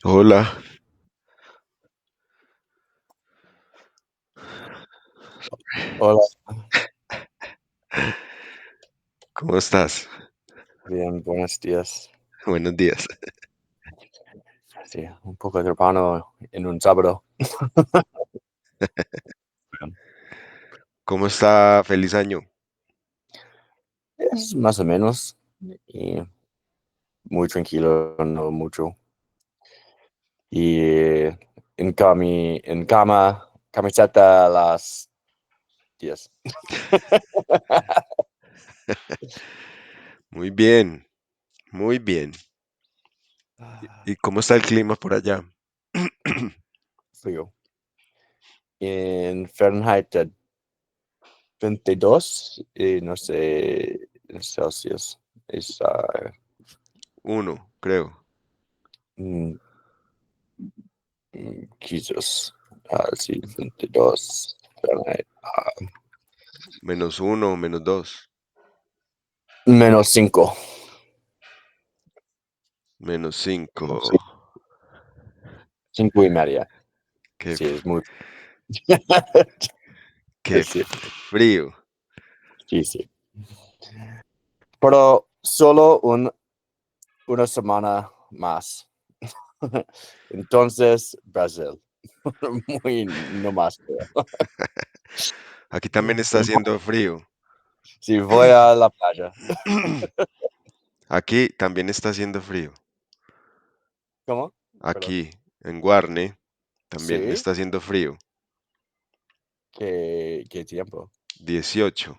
Hola, Hola, ¿cómo estás? bien, buenos días. Buenos días. Sí, un poco temprano en un sábado. ¿Cómo está? Feliz año. Es más o menos y muy tranquilo, no mucho. Y en cama, camiseta a las 10. Muy bien, muy bien. ¿Y cómo está el clima por allá? Frío. En Fahrenheit a 22 y no sé, en Celsius es Uno, creo. mm, quizás, sí, 22 Fahrenheit. -1, -2, -5. -5. Sí, 5:30. Qué, Sí, es f- muy qué sí, frío. sí, sí. Pero solo una semana más. Entonces, Brasil. Muy no más feo. Aquí también está haciendo frío. Sí, voy a la playa. Aquí también está haciendo frío. ¿Cómo? Perdón. Aquí, en Guarne, también Sí, está haciendo frío. ¿qué tiempo? 18,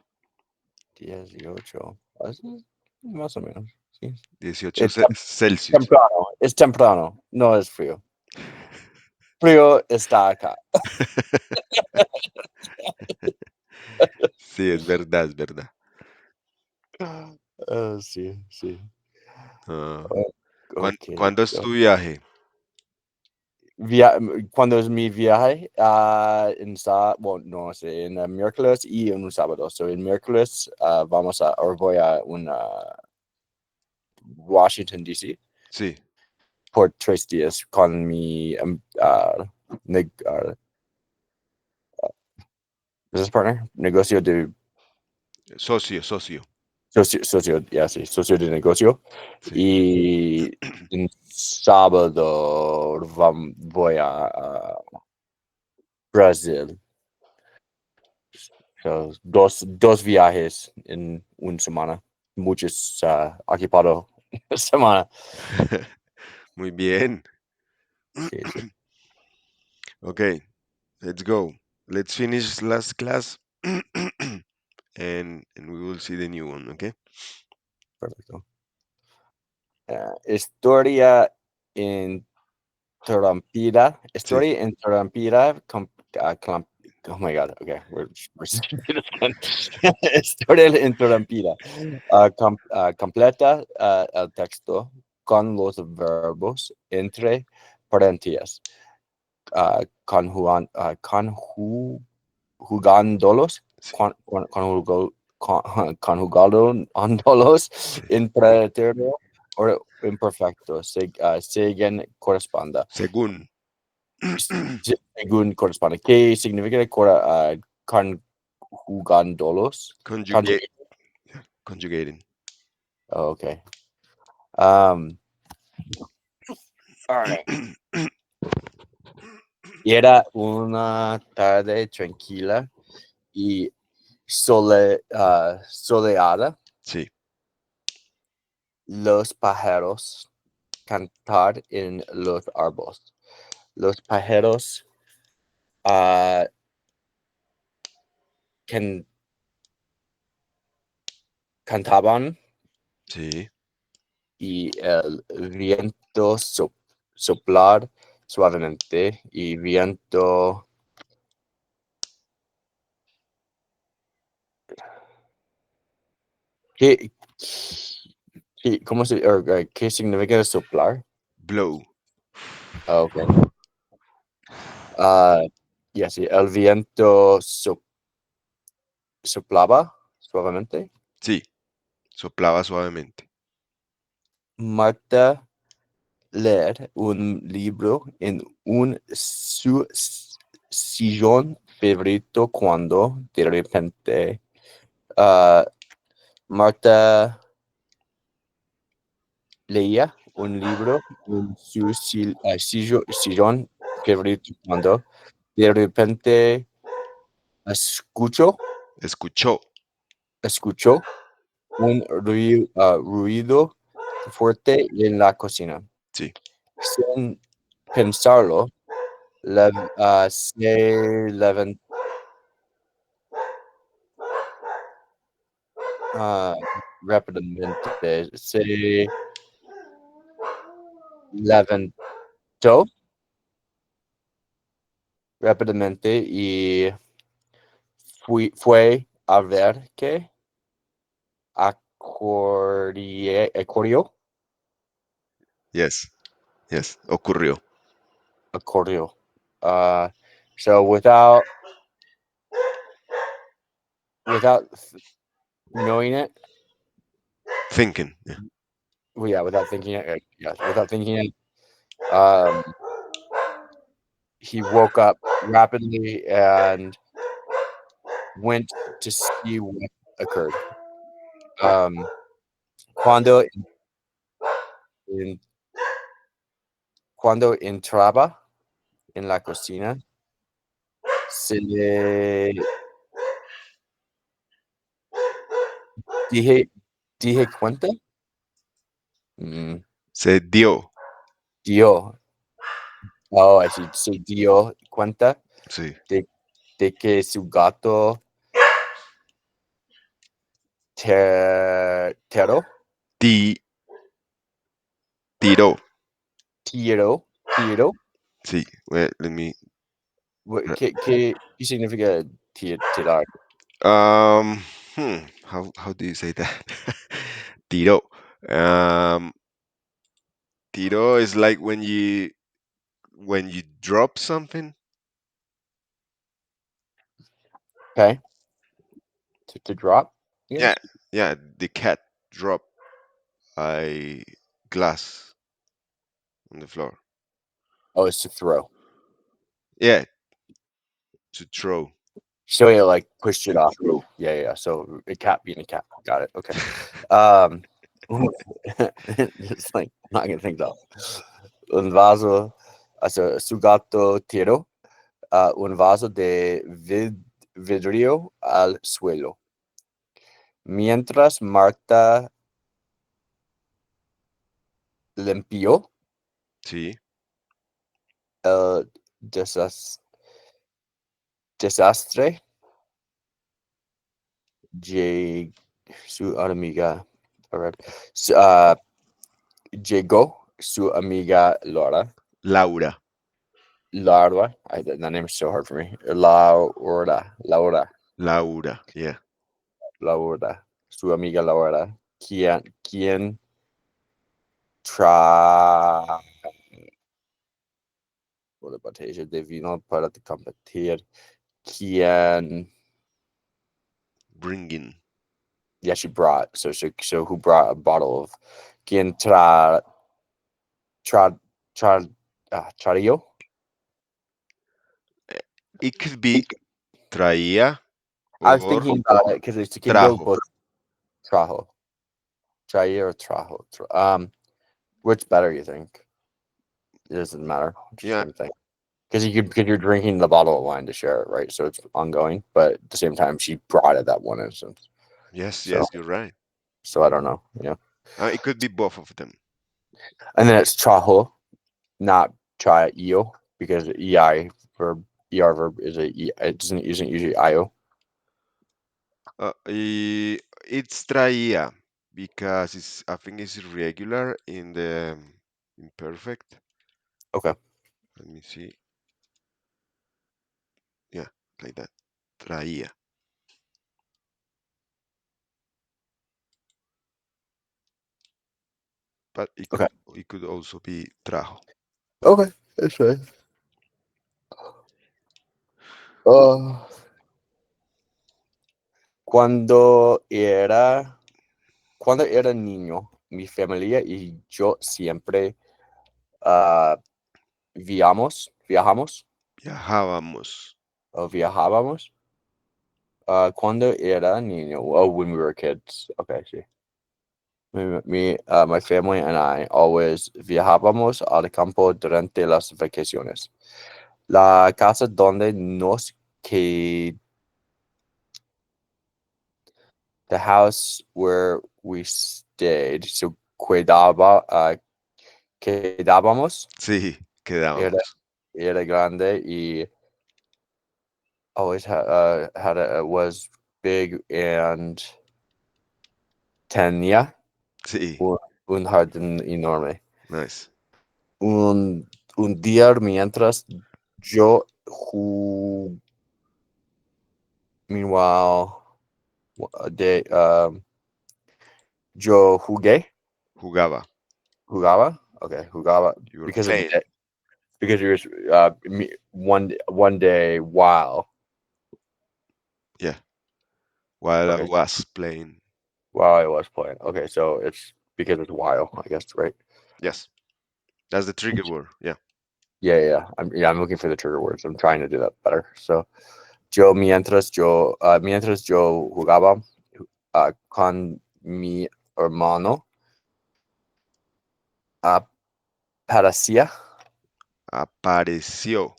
18. Así, más o menos. Sí. 18 Es tem- Celsius. temprano, es temprano, no es frío. Frío está acá. Sí, es verdad, es verdad. Sí, sí. Ah, Oh, ok. ¿Cuándo es tu viaje? Cuando es mi viaje, bueno, no sé, en el miércoles y en un sábado. So, el miércoles o voy a Washington, D.C. Sí, por 3 días con mi business partner, negocio de socio. socio de negocio. Sí. Y en sábado voy a Brasil. So, dos viajes en una semana. Muchos ocupado semana. Muy bien. Sí, sí, Okay, let's go. Let's finish last class and we will see the new one, okay? perfecto. Historia Sí. interrumpida. Oh my God, okay, we're this again. Historia interrumpida. Completa el texto con los verbos entre paréntesis. Conjugándolos, Sí. conjugándolos en pretérito o imperfecto, según corresponda. Según. Según corresponde. ¿Qué significa conjugándolos? Conjugate. Conjugating. Okay. Um, all right. Era una tarde tranquila y soleada. Sí. Los pájaros cantar en los árboles. Los pájaros ah, can- cantaban Sí. y el viento soplar suavemente y viento. ¿Qué, qué significa soplar? Blow. Okay. Ah, y así, el viento soplaba suavemente. Sí. Soplaba suavemente. Marta leer un libro en un sillón favorito cuando de repente ah, Marta leía un libro en su sillón favorito cuando de repente escuchó, Escuchó. escuchó un ruido fuerte en la cocina. Sí. Sin pensarlo, se levantó, ah, rápidamente, se levantó rápidamente y fue a ver qué ocurrió. Yes. Yes. Ocurrió. Ocurrió. Uh, so without knowing it, Thinking. Yeah. well, yeah, without thinking it, yeah, without thinking it, um, he woke up rapidly and went to see what occurred. Um, cuando, en- cuando entraba en la cocina, se le dije, dije cuenta, mm, Se dio. dio, oh, I see, se dio cuenta Sí. de, de que su gato Tero, Ti- tiró. Tiro, Sí. Well, let me. ¿qué significa tirar? Um. How do you say that? Tiró. Um. Tiró is like when you drop something. Okay, to drop, Yeah. yes. Yeah. The cat dropped a glass on the floor. Oh, it's to throw. Yeah. To throw. So it like pushed it off. Yeah, yeah. So a cat being a cat. Got it. Okay. Um, just like I'm not gonna think that. Un vaso, su gato tiró un vaso de vidrio al suelo. Mientras Marta limpió Sí. el desastre, lle- su amiga, a ver, llegó su amiga Laura. Laura. Laura, that name is so hard for me. Laura. Yeah. Laura, su amiga Laura, quien trajo la botella de vino para competir, quien, Bringing. yeah, she brought, so who brought a bottle of, quien tra, tra, trajo? Eh, It could be traía I was or thinking about it because it can go trajo. both trajo, traía or trajo. Which better you think? It doesn't matter. It's the Yeah. same thing. Because you're drinking the bottle of wine to share it, right? So it's ongoing. But at the same time, she brought it that one instance. Yes. So Yes. You're right. I don't know. Yeah. It could be both of them. And then it's trajo, not try io, because ei verb is it doesn't isn't usually io. It's traía because I think it's irregular in the imperfect. Okay. Let me see. Yeah, like that. Traía. But Okay. it could also be trajo. Okay. That's right. Uh, cuando cuando era niño, mi familia y yo siempre Uh, viajamos Viajábamos. o viajábamos. Cuando era niño. Oh, when we were kids. Okay, see. My family and I always viajábamos al campo durante las vacaciones. La casa donde nos que the house where we stayed, so quedábamos, Sí, era, quedábamos. era grande y always was big and tenía Sí, un, un jardín enorme. nice. Un, un día mientras yo meanwhile, de, yo Jugaba. jugaba You were because of the playing. day, because you was one day Yeah, while I okay, was playing. while I was playing. Okay, so it's because it's while, I guess, right? Yes, that's the trigger word. Yeah. I'm looking for the trigger words. I'm trying to do that better. So mientras yo jugaba con mi hermano, parecía, Apareció.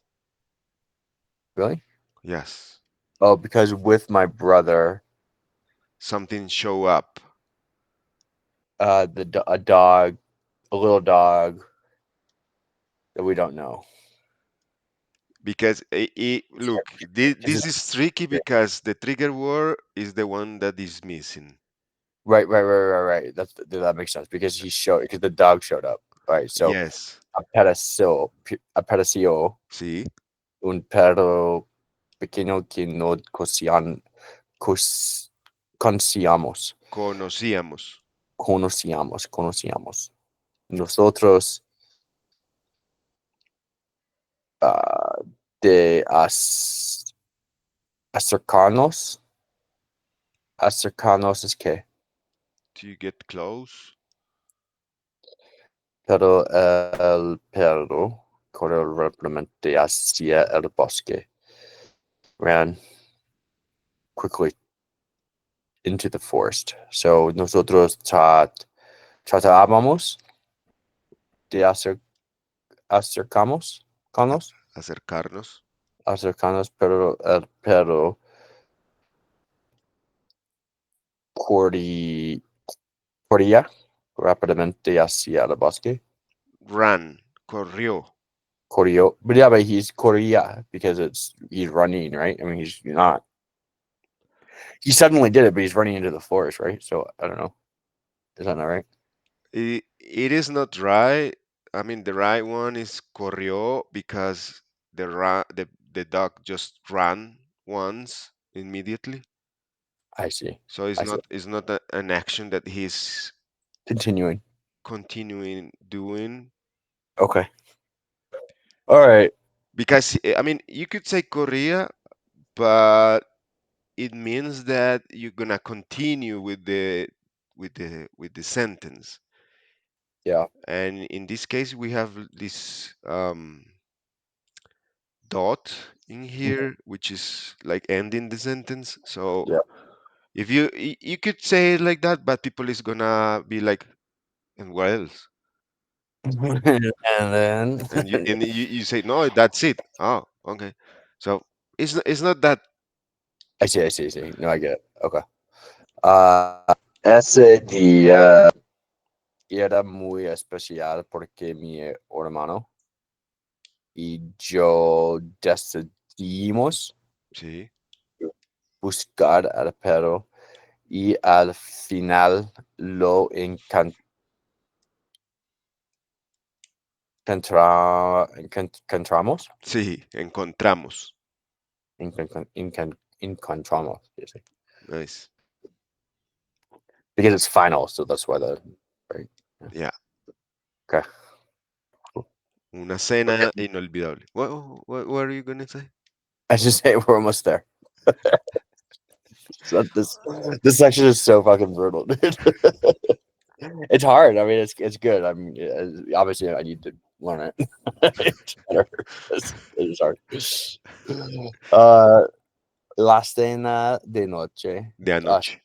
really? Yes. Oh, because with my brother, Something show up. a dog, a little dog that we don't know. Because look, This is this is tricky because the trigger word is the one that is missing. right. That makes sense because because the dog showed up. Right. So Yes. apareció Sí. un perro pequeño que no cos- conocíamos, Conocíamos. conocíamos. Nosotros ah, de acercarnos, acercarnos es que, To get close. pero el perro corrió rápidamente hacia el bosque, ran quickly into the forest. So nosotros tratábamos de acercamos, Acercarnos. acercarnos, pero el perro corrí- corría rápidamente hacia el bosque. Ran. Corrió. Corrió, but yeah, but he's corría because he's running, right? I mean, he's not. He suddenly did it, but he's running into the forest, right? So I don't know. Is that not right? It is not right. I mean, the right one is corrió because the dog just ran once immediately. I see. So I see. it's not an action that he's Continuing. continuing doing Okay. All right. because I mean you could say corría, but it means that you're gonna continue with the sentence. Yeah. And in this case, we have this dot in Mhm. here, which is like ending the sentence. So Yeah. if you could say it like that, but people is gonna be like, and what else? And then And you say no, that's it. Oh, okay. So it's not that. I see. No, I get it. Okay. Ese día era muy especial porque mi hermano y yo decidimos Sí, buscar al perro y al final lo encontramos. sí, encontramos. Encontramos. You see. Nice. Because it's final, so that's why right. Yeah. Yeah, Okay. Cool. una We're cena getting, inolvidable. What are you gonna say? I should say we're almost there. So this section is so fucking brutal, dude. It's hard. I mean, it's good. I mean, obviously, I need to learn it. It's better. It's hard. Uh, La cena de noche. De Uh, anoche.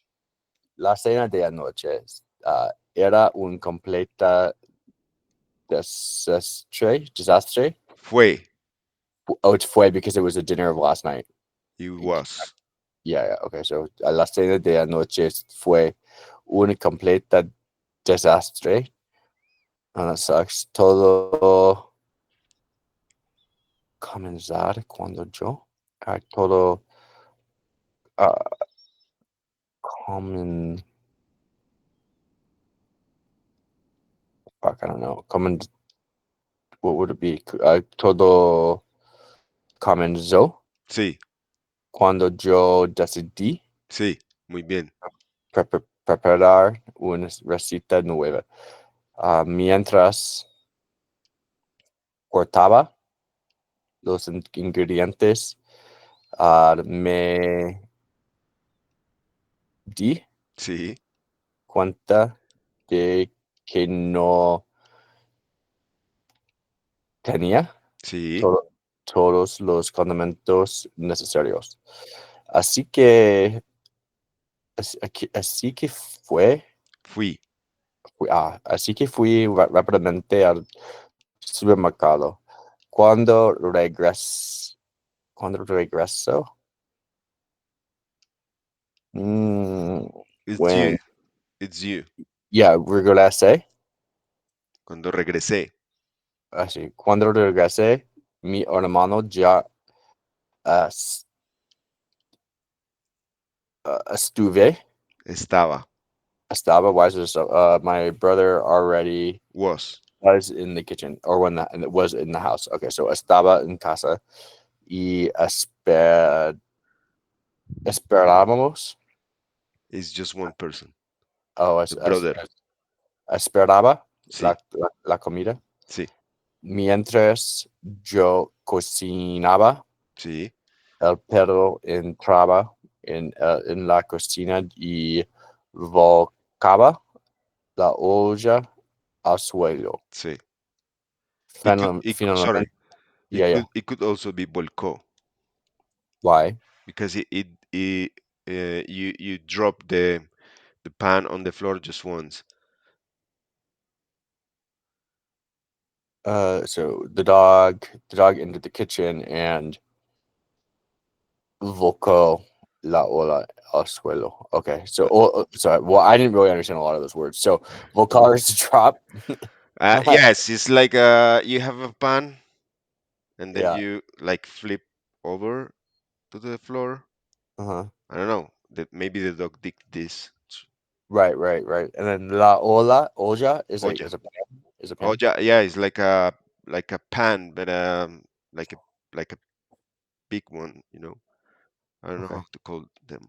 la cena de anoche era un completa desastre. Fue. Oh, it's fue because it was a dinner of last night. It was. Yeah, yeah. Okay, so la cena de anoche fue un completa desastre. That sucks. Todo comenzar cuando yo. Todo uh, common. Fuck, I don't know. Common. What would it be? Todo comenzó Sí, cuando yo decidí sí, muy bien. preparar una receta nueva. Mientras cortaba los ingredientes, me di Sí, cuenta de que no tenía sí, to- todos los condimentos necesarios. Así que, así que así que fui rápidamente al supermercado. Cuando cuando regreso, mm, it's you. when, It's you. yeah, regresé, Cuando regresé, así, cuando regresé, mi hermano ya uh, s- estuve, estaba. estaba, why is this, my brother already Was. was in the kitchen, or when that, and it was in the house. Okay, so estaba en casa y esperábamos, It's just one person. oh, The brother. esperaba Sí, la comida sí, mientras yo cocinaba. sí, El perro entraba en la cocina y volcaba la olla al suelo. sí. Sorry. Finalmente, yeah, yeah. It could also be volcó Why? because you drop the pan on the floor just once. So the dog entered the kitchen and volcó la olla al suelo. Okay, so But sorry. Well, I didn't really understand a lot of those words. So volcar is to drop. yes, it's like you have a pan and then Yeah. you like flip over to the floor. Uh-huh. I don't know. That maybe the dog did this. Right, right, right. And then la olla Olla. is a Oh pan. yeah, yeah, it's like a pan, but like a like a big one, you know. I don't know Okay. how to call them.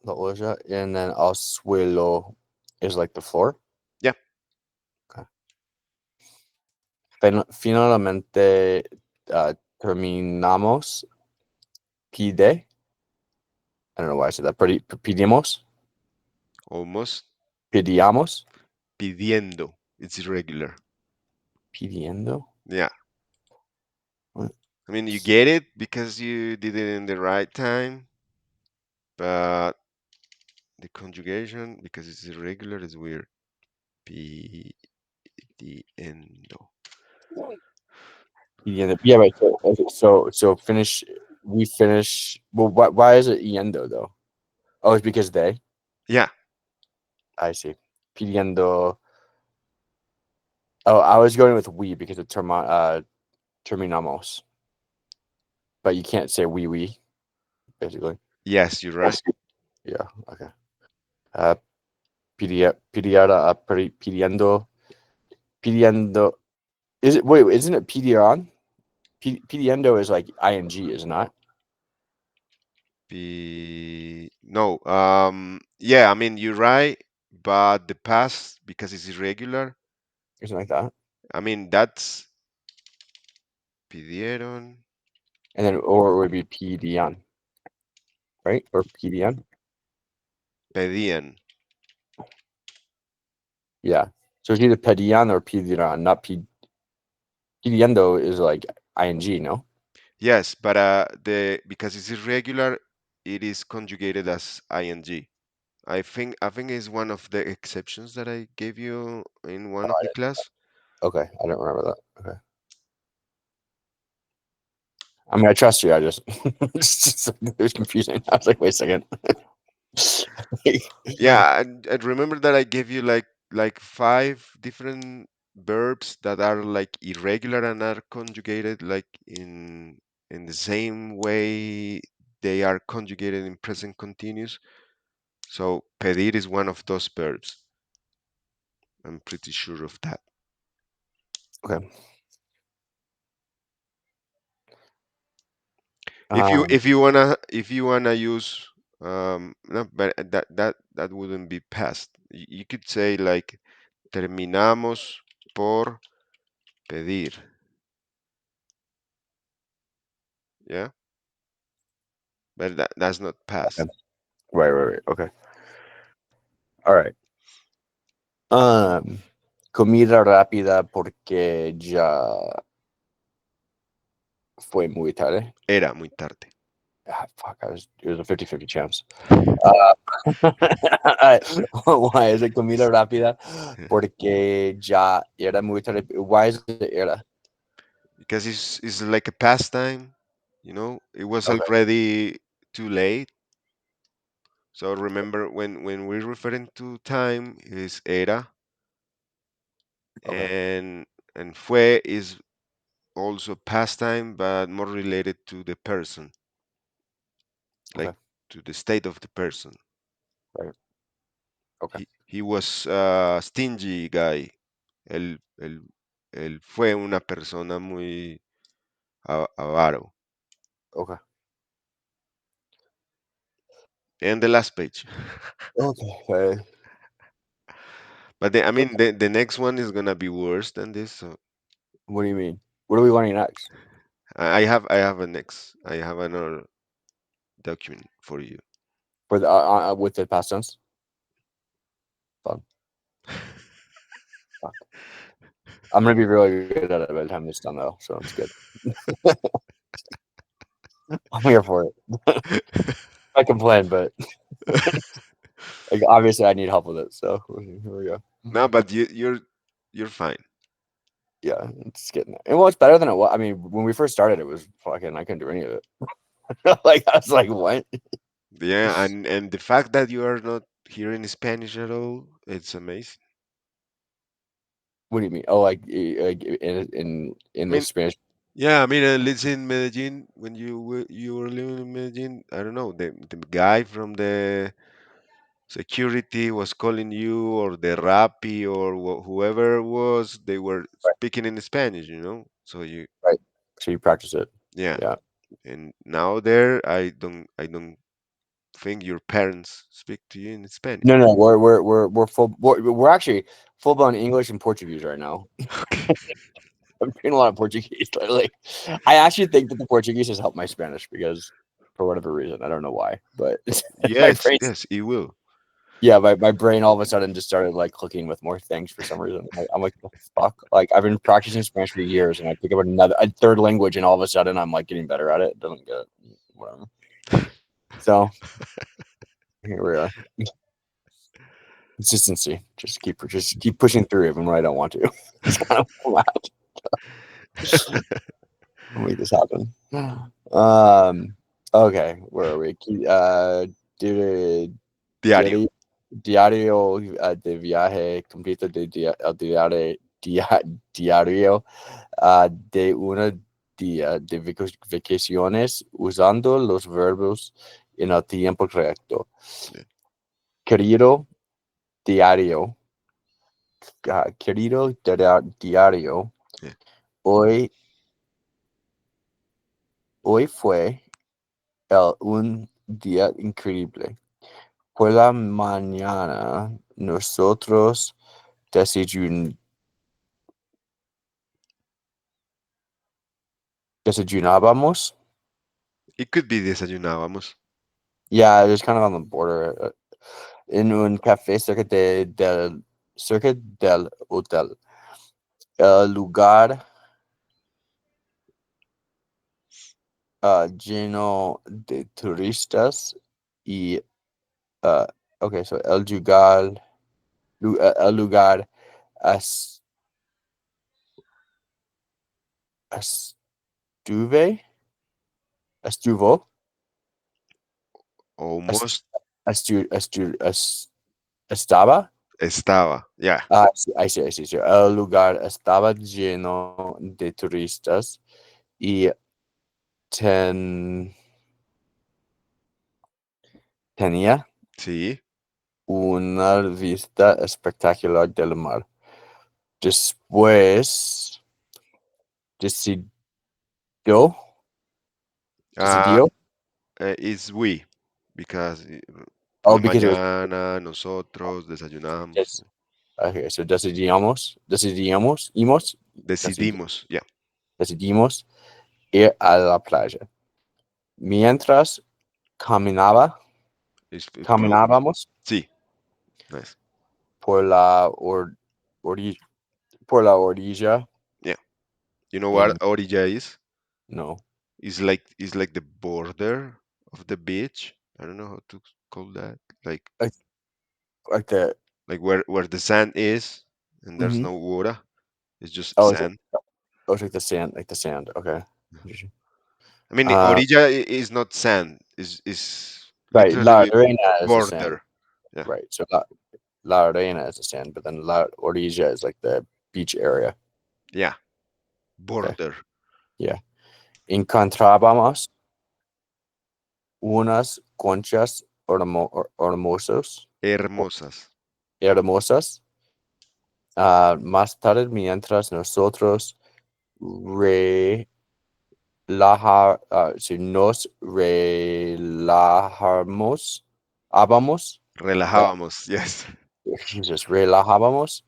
La olla, and then al suelo is like the floor. Yeah, Okay. Finalmente terminamos. Pide. I don't know why I said that. Pedimos. almost. Pedíamos. Pidiendo. It's irregular. Pidiendo. Yeah. What? I mean, you get it because you did it in the right time, but the conjugation, because it's irregular, is weird. Pidiendo. Pidiendo. Yeah, right. So, okay, so finish. We finish. Well, why is it yendo though? Oh, it's because they. Yeah. I see. Pidiendo. Oh, I was going with we because of terminamos, but you can't say we basically. Yes, you're right. Yeah. Okay. Uh, pidiendo. Is it wait? Isn't it pedion? Pidiendo is like ing, is not? No. Yeah, I mean, you're right, but the past, because it's irregular, Isn't like that? I mean, that's pidieron, And then or it would be pedion, right? Or pedion. pedían. Yeah. So it's either pedion or pedion, not p. Pidiendo is like ing, no? Yes, but the because it's irregular, it is conjugated as ing. I think it's one of the exceptions that I gave you in one of the class. Okay, I don't remember that. Okay. I mean, I trust you. I just, it was confusing. I was like, wait a second. Yeah, and remember that I gave you like five different verbs that are like irregular and are conjugated like in the same way they are conjugated in present continuous. So pedir is one of those verbs. I'm pretty sure of that. Okay. Um, If you wanna use no, but that wouldn't be past. You could say like terminamos por pedir. Yeah, but that's not okay. past. Right. Okay. All right. Um, comida rápida porque ya fue muy tarde. Era muy tarde. Fuck, it was a 50-50 chance. Uh, why is it comida rápida? Porque ya era muy tarde. Why is it era? Because it's like a pastime, it was Okay. already too late. So remember when we're referring to time is era, Okay. and fue is also pastime, but more related to the person, like Okay. to the state of the person. Right. Okay. He was stingy guy. Él fue una persona muy avaro. Okay. And the last page. Okay. But I mean, the next one is gonna be worse than this. So What do you mean? What are we learning next? I have another document for you. For the with the past tense? Fun. Fuck. I'm gonna be really good at it by the time this is done, though, so it's good. I'm here for it. I complain, but like, obviously I need help with it. So here we go. No, but you're fine. Yeah, it's getting there. And well, it's better than it was. I mean, when we first started, it was fucking. I couldn't do any of it. Like I was like, what? Yeah, and the fact that you are not hearing Spanish at all, it's amazing. What do you mean? Oh, like in I the mean, Spanish, yeah, I mean, let's say in Medellin, when you were living in Medellin, I don't know, the guy from the security was calling you, or the Rappi, or whoever it was, they were right? speaking in Spanish. So Right. So you practice it. yeah, Yeah. and now there, I don't think your parents speak to you in Spanish. No. We're full. We're actually full blown English and Portuguese right now. Okay. I'm doing a lot of Portuguese lately. I actually think that the Portuguese has helped my Spanish because, for whatever reason, I don't know why, but my Yes, brain, yes, it will. yeah, my brain all of a sudden just started like clicking with more things for some reason. I'm like, the fuck? Like I've been practicing Spanish for years, and I pick up a third language, and all of a sudden I'm like getting better at it. It doesn't get whatever. So here we are. Consistency. Just keep pushing through even when I don't want to. It's kind of where I'm make this happen. Um. Okay, where are we? Di- Diario. diari- Diario de viaje completo de diario de una día de vacaciones usando los verbos en el tiempo correcto. Yeah, Querido diario, querido diario, yeah. hoy, hoy fue un día increíble. Por la mañana nosotros desayun- desayunábamos. It could be desayunábamos. Yeah, it was kind of on the border. En un café cerca del hotel. El lugar lleno de turistas y, uh, okay, so el lugar es, estuve, estuvo, es- Almost estaba. estaba. Yeah. Sí, ahí sí, ahí sí, sí. El lugar estaba lleno de turistas y ten- tenía Sí. una vista espectacular del mar. Después decidió, Uh, decidió, is we. Because por oh, la because it was, mañana nosotros desayunamos. yes. Okay, so decidimos, Decidimos. Yeah. decidimos ir a la playa. Mientras caminaba, Por, caminábamos sí. Nice. por la ori- por la orilla Yeah. You know what in orilla is? no, Is like the border of the beach. I don't know how to call that. Like like like the like where the sand is and there's mhm. no water. It's just Oh, sand. it's like the sand. Okay. Interesting. I mean, Uh, orilla is not sand. Is right. La literally arena is the sand. border. Yeah. Right. So la arena is the sand, but then la orilla is like the beach area. Yeah. Okay. Border. Yeah. Encontrábamos unas conchas o- Hermosas. hermosas. Más tarde, mientras nosotros si nos relajamos, habamos, Relajábamos. Yes. Jesus, relajábamos.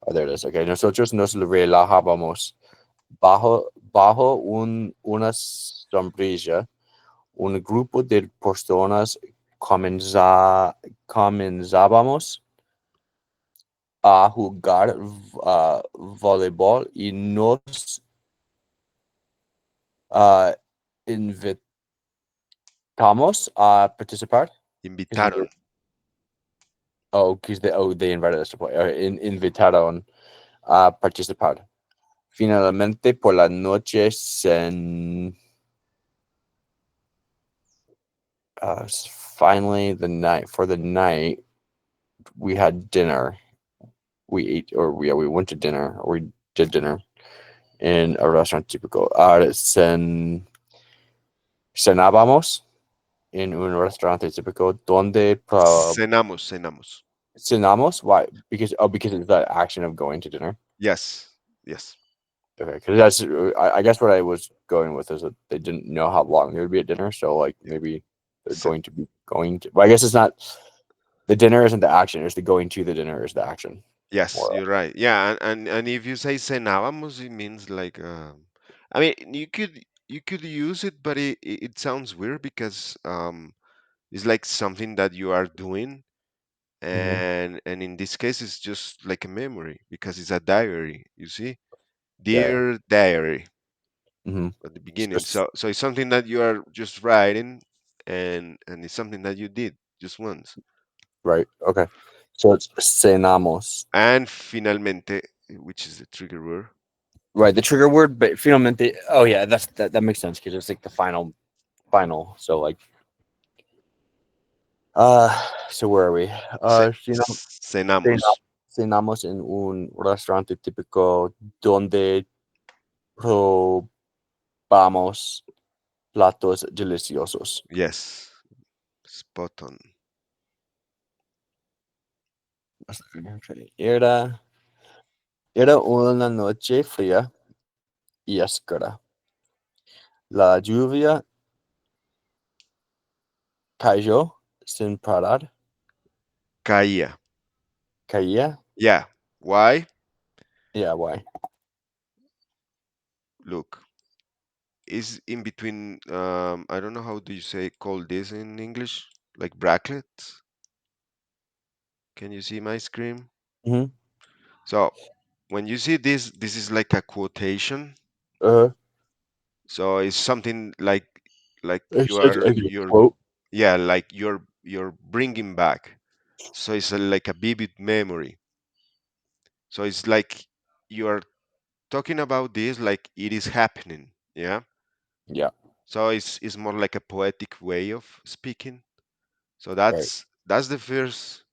Oh, there it is. Okay, nosotros nos relajábamos bajo una sombrilla. Un grupo de personas comenzábamos a jugar voleibol y nos uh, invitamos a participar. Invitaron. Because they invited us to play. Invitaron a participar. Finalmente por la noche finally the night for the night we had dinner. We ate or yeah, we went to dinner or we did dinner in a restaurant typical. Cenábamos en un restaurante típico donde Cenamos. cenamos. Why? Because it's the action of going to dinner. Yes. Yes. Okay, because that's I guess what I was going with is that they didn't know how long they would be at dinner, so like Yeah. maybe they're Ce- going to be going to. Well, I guess it's not the dinner isn't the action; it's the going to the dinner is the action. Yes, More. you're right. Yeah, and if you say cenábamos, it means like I mean you could use it, but it sounds weird because it's like something that you are doing, Mm-hmm. and in this case it's just like a memory because it's a diary, you see? Yeah. Dear diary Mm-hmm. at the So beginning. So it's something that you are just writing, and it's something that you did just once. right. Okay. So it's cenamos. And finalmente, which is the trigger word. Right. The trigger word, but finalmente. Oh yeah, that makes sense because it's like the final. So like uh, so where are we? Cenamos. Cenamos en un restaurante típico donde probamos platos deliciosos. Yes, spot on. Era una noche fría y oscura. La lluvia cayó sin parar. Caía. Caía. Yeah. Why? Yeah, why? Look, is in between. I don't know how do you say call this in English, like brackets. Can you see my screen? Mm-hmm. So when you see this is like a quotation. Uh, So it's something like like It's like a quote. yeah, like you're bringing back. So it's like a vivid memory. So it's like you are talking about this like it is happening. Yeah. Yeah, So it's more like a poetic way of speaking. So right. that's the first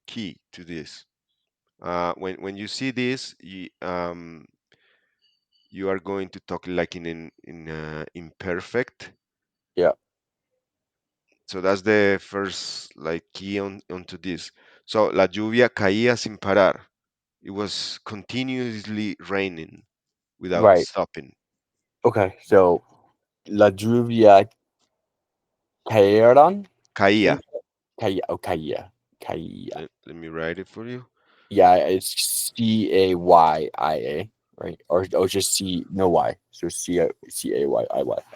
key to this. When you see this, you are going to talk like in imperfect. Yeah, So that's the first like key onto this. So la lluvia caía sin parar. It was continuously raining without right. stopping. Okay, so la lluvia cayeron. Caía. Sin caía. Oh, caía. Caía. Let me write it for you. Yeah, it's Cayia, right? Or just C, no Y. So Cayy.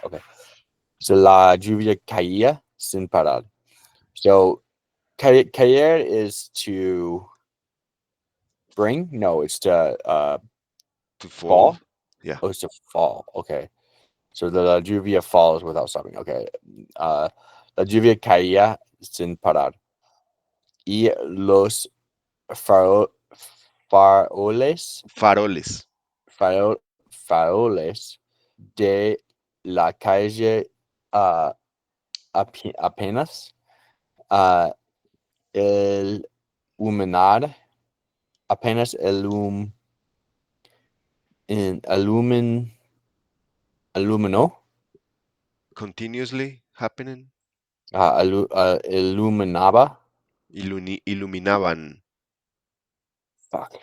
Okay. So la lluvia caía sin parar. So caer is to bring. No, it's to To fall. fall. Yeah. Oh, it's to fall. Okay. So the la lluvia falls without stopping. Okay. Uh, la lluvia caía sin parar. Y los faro- faroles, Faroles. faroles de la calle apenas uh, iluminar, apenas in, iluminó, Continuously happening. iluminaba. Iluminaban. Fuck.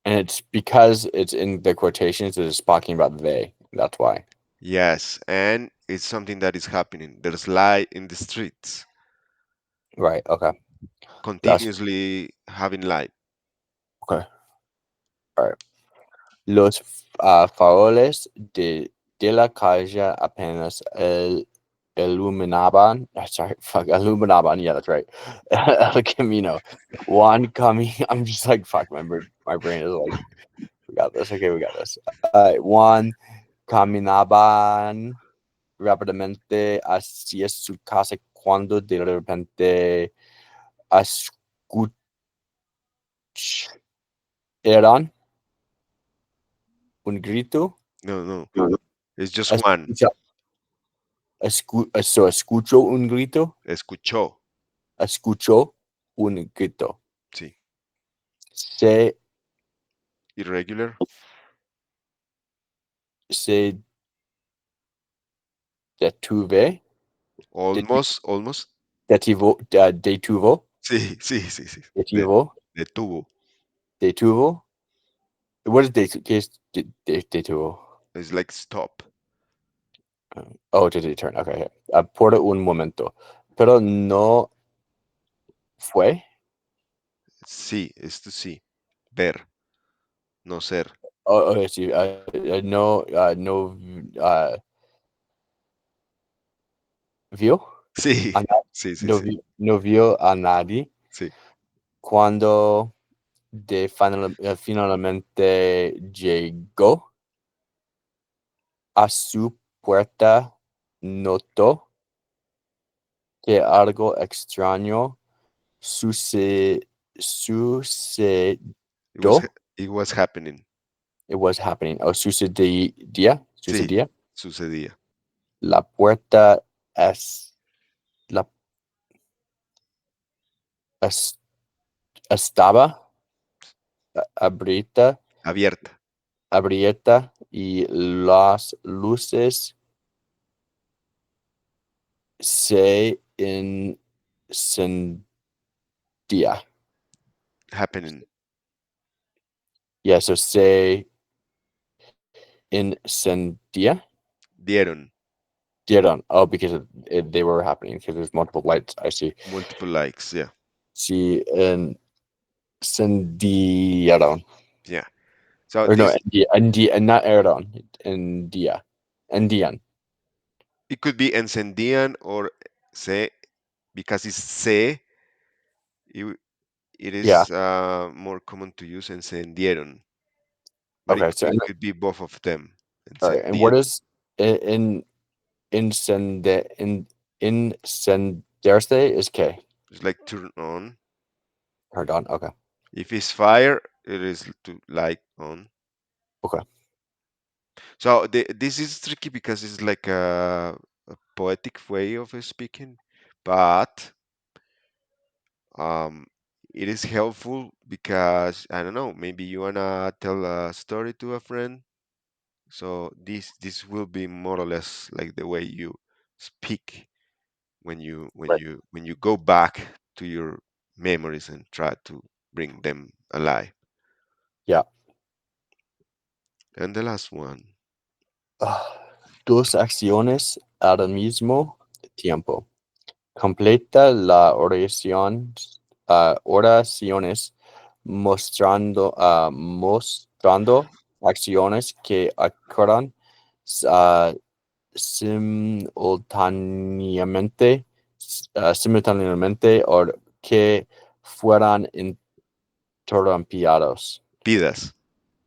And it's because it's in the quotations, it's talking about they. That's why. Yes, and it's something that is happening. There's light in the streets, Right. Okay. That's continuously having light. okay. All right. Los faroles de la calle apenas iluminaban. Sorry, fuck, iluminaban. Yeah, that's right. El camino. One coming. I'm just like fuck. My brain is like, we got this. Okay, we got this. Juan caminaban rápidamente hacia su casa cuando de repente escucharon un grito. No, no, No, no. it's just one. Escucha, escuchó un grito. Escuchó. Escuchó un grito. Sí. Se, Irregular. se detuve, deti- Almost, almost. detuvo, Sí, sí, sí, sí. detuvo, Detuvo. detuvo. What is qué es detuvo? It's like stop. Oh, did it turn? Okay. Por un momento. Pero no fue. Sí, es to see. Ver, no ser. Oh, okay, sí. No, no vio Sí, a sí, sí, no, sí, no vio a nadie sí. cuando finalmente llegó a su puerta, notó que algo extraño sucedió. It was it was happening. It was happening. O sucedía, Sí, sucedía. sucedía. La puerta es, la, es- estaba abierta, Abierta. abierta y las luces se encendía. Happening. Yeah, so se encendía. Dieron. Dieron. Oh, because they were happening because there's multiple lights. I see. Multiple likes. Yeah. Se encendieron. Yeah. So Or no, this and not eron. Endia. Endian. it could be encendían or se because it's se. It, it Yeah. is more common to use encendieron, but Okay. So, it could be both of them. all right. And what Encendían. is in? Incendiarse is K. It's like turn on. Turned on. Okay. If it's fire, it is to light on. Okay. So this is tricky because it's like a poetic way of speaking, but um, it is helpful because I don't know, maybe you wanna tell a story to a friend. So this will be more or less like the way you speak Right. when you go back to your memories and try to bring them alive. Yeah. And the last one, Ah, dos acciones al mismo tiempo. Completa la oración, oraciones mostrando acciones que ocurran ah, simultáneamente, simultáneamente o que fueran interrumpidos, pidas.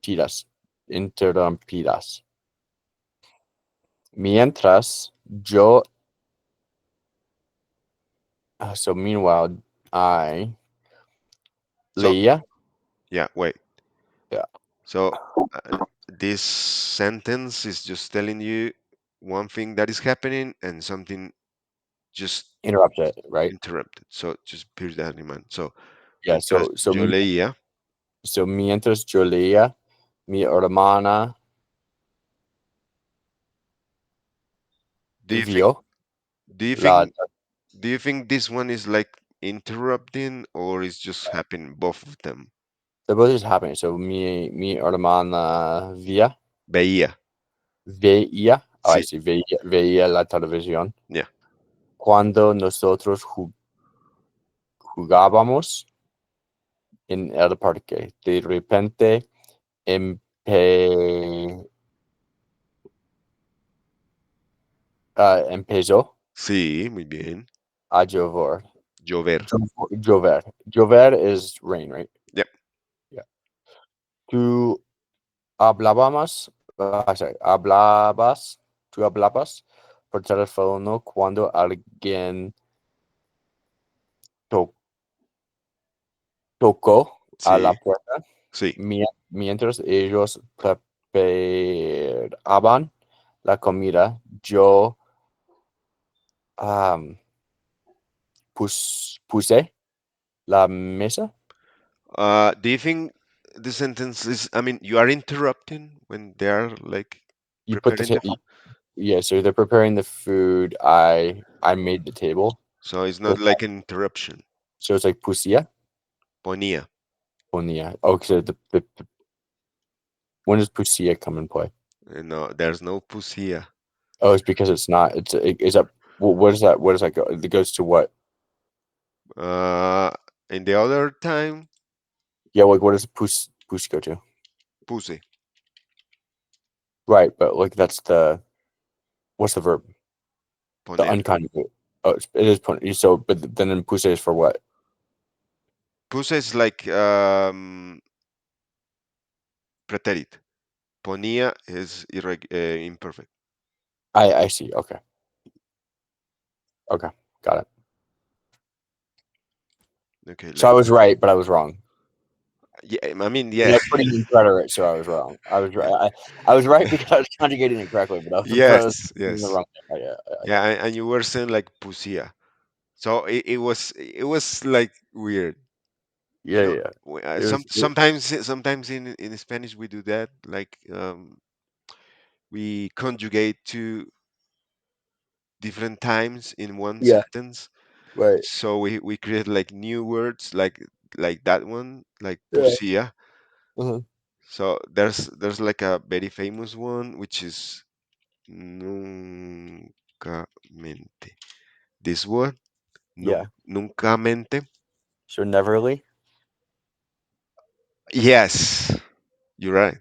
tiras, interrumpidas. Mientras yo, so meanwhile, I So leía, yeah, wait. yeah, So this sentence is just telling you one thing that is happening and something just interrupt it, right? interrupted. So just bear that in mind. So Yeah, mientras yo leía, so mientras yo leía, mi hermana do you think vio do you la, think do you think this one is like interrupting or is just happening both of them? the both is happening. So mi hermana Veía. veía, oh, I Sí. see, veía la televisión Yeah. cuando nosotros jugábamos en el parque. De repente empe, empezó Sí, muy bien. a llover. Llover. Llover is rain, right? Yep. Yeah. Tú sorry, tú hablabas por teléfono cuando alguien to- tocó a la Sí. puerta Sí. mientras ellos preparaban la comida. Yo am, puse la mesa. Do you think the sentence is, I mean, you are interrupting when they are like You put the preparing the food? yeah. So they're preparing the food. I made the table. So it's So not like an interruption. it's like pusía. Ponía. Ponía. Oh, so when does pusía come in play? No, there's no pusía. Oh, it's because it's not. Is that what is that? What does that go? It goes to what? Uh, in the other time, Yeah, like what does push go to? puse. Right, but like that's the what's the verb? The Poner. unconjugated. Oh, it is so, but then puse is for what? Puse is like preterit. Ponía is imperfect. I see. Okay, okay, got it. Okay, So I was right, but I was wrong. yeah, I mean, And yeah, I was putting in preterite, so I was wrong. I was right. I was right because I was conjugating it correctly, but I was, but I was yes, in the yes, wrong. Yeah, I yeah, got and you were saying like pusía. So it was like weird. it. Yeah, yeah. It was. Sometimes in Spanish we do that. Like we conjugate two different times in one Yeah. sentence. Right. So we create like new words like that one, like Yeah. pusía. Uh-huh. So there's like a very famous one which is nunca mente. This word, Yeah. nunca mente. So Neverly. Yes, you're right.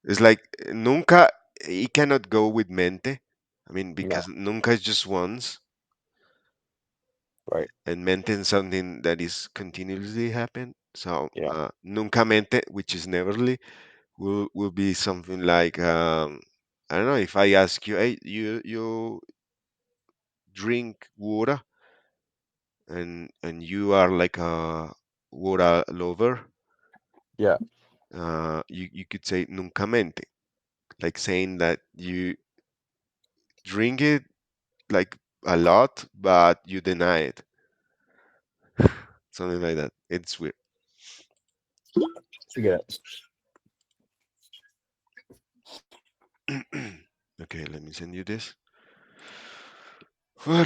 It's like nunca, it cannot go with mente. I mean, No. because nunca is just once, Right. and mente is something that is continuously happen. So Yeah. nunca mente, which is neverly, will be something like I don't know if I ask you, hey, you drink water, and you are like a water lover, Yeah. you could say nunca mente, like saying that you drink it like a lot, but you deny it, something like that. It's weird. Forget it. Okay, let me send you this. Where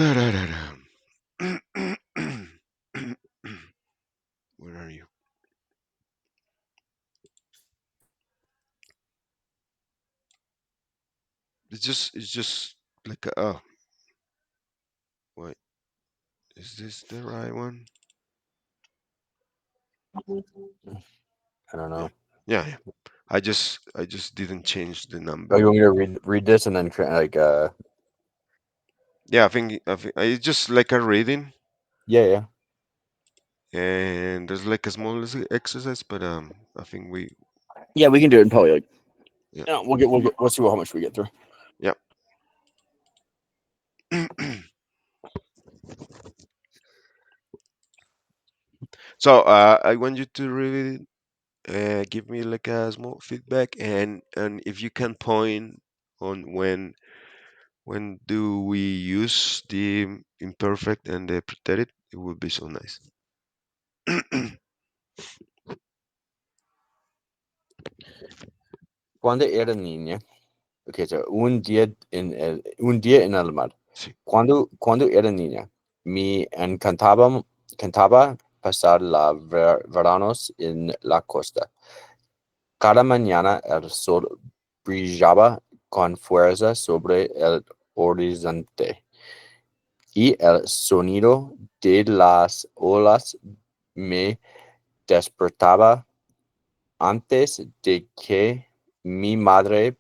are you? It's just like oh, wait, is this the right one? I don't Yeah, know. yeah. I just didn't change the Oh, you number. want me to read this and then Yeah, I think it's just like a reading, yeah, yeah. and there's like a small exercise, but I think Yeah, we can do it in probably like yeah, we'll see how much we get through. yeah. So I want you to really give me like a small feedback, and if you can point on when do we use the imperfect and the preterite, it would be so nice. Cuando era niña. Okay, so un día en el mar. Sí. Cuando era niña, cantaba pasar la veranos en la costa. Cada mañana el sol brillaba con fuerza sobre el horizonte y el sonido de las olas me despertaba antes de que mi madre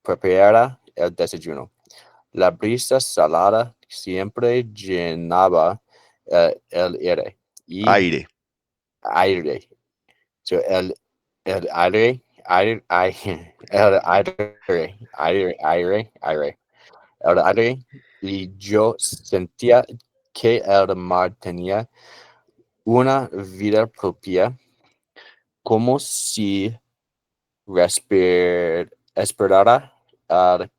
preparara el desayuno. La brisa salada siempre llenaba el aire y Aire. aire. So el el el aire, y yo sentía que el mar tenía una vida propia, como si esperara al